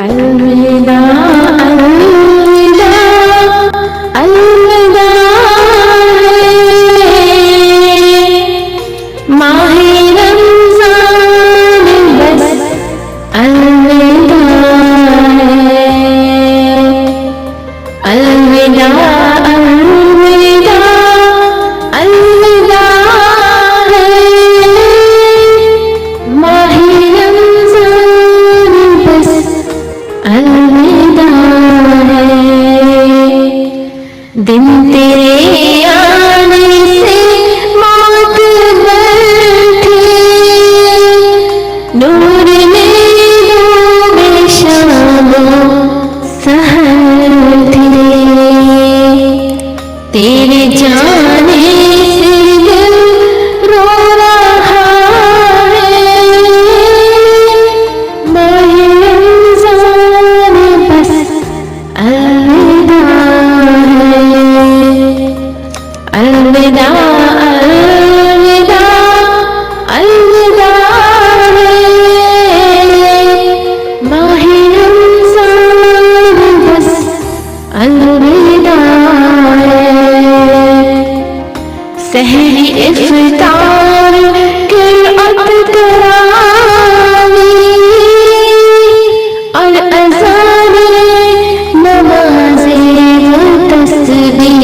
अलविदा अलविदा अलविदा माहे रमज़ान बस अलविदा अलविदा अलविदा अलविदा माहे रमज़ान बस अलविदा दिन तेरे आने से मौत बैठी नूर ने डूबे शामो सहर तेरे जाने से दिल रो रहा है माहे रमज़ान बस अलविदा अलविदा अलविदा अलविदा माहे रमज़ान बस अलविदा सहरी इफ्तार किरात तरावी और अज़ान नमाज़े तस्बीह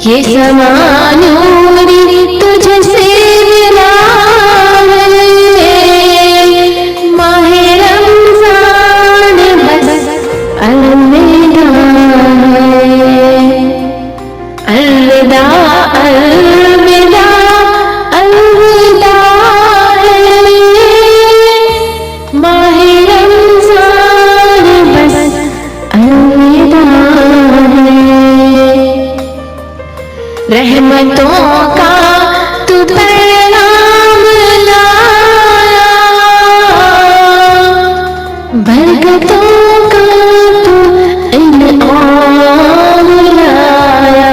ये समा नूरी तुझसे मिला है माहे रमज़ान बस अलविदा अलविदा अलविदा अलविदा माहे रमज़ान बस अलविदा रहमतों का तू पैगाम लाया बरकतों का तू इनाम लाया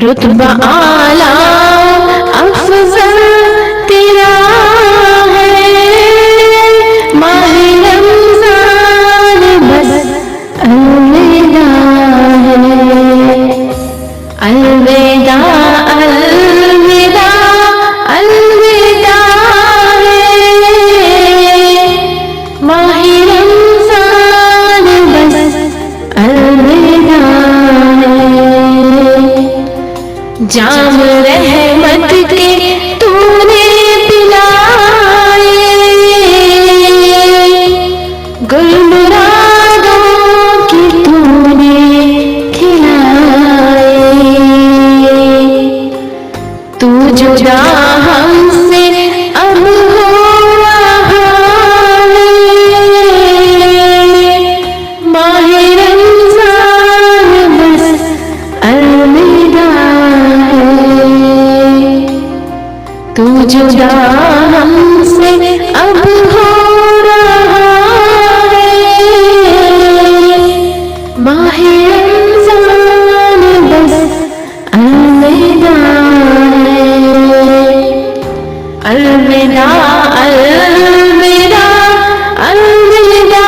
रुतबा आला अफज़ल तेरा है माहे रमज़ान बस अलविदा अलविदा अलविदा अलविदा माहे रमज़ान बस अलविदा जाम रहमत के तूने पिलाए गुल मुरादों की तूने तू जुदा हमसे अब हो रहा है माहे रमज़ान बस अलविदा तू जुदा हमसे अब हो रहा है माहे रमज़ान बस अलविदा अलविदा अलविदा अलविदा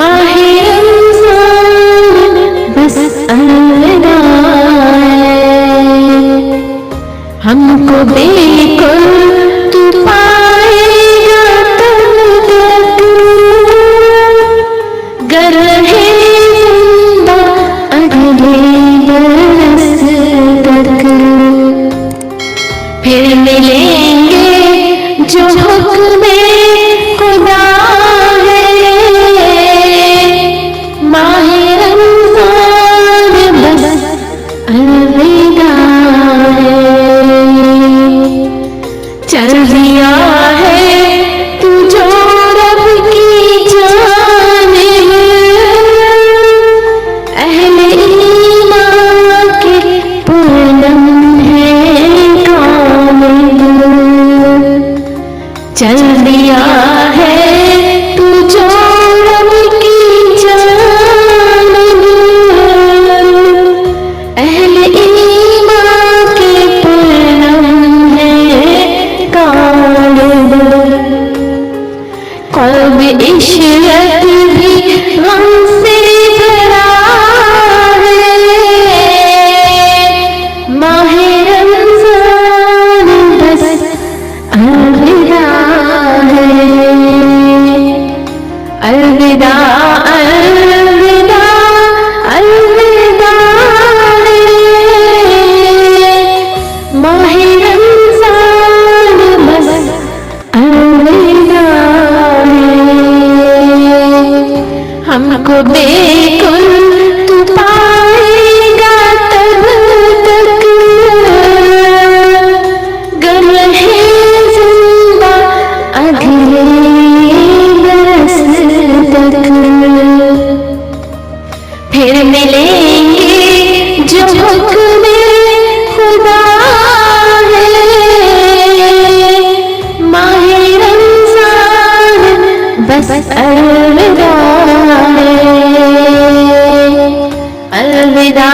माहे रमज़ान बस अलविदा हमको बिल्कुल तू पाएगा तब तक गर है जिंदा अगले बरस तक फिर मिलेंगे जो हुक्म खुदा है माहे रमज़ान बस अलविदा चल दिया है तू जो रब की जानिब अहले ईमान के पूनम है कामिल चल दिया है तू जो रब की जानिब अहले अलविदा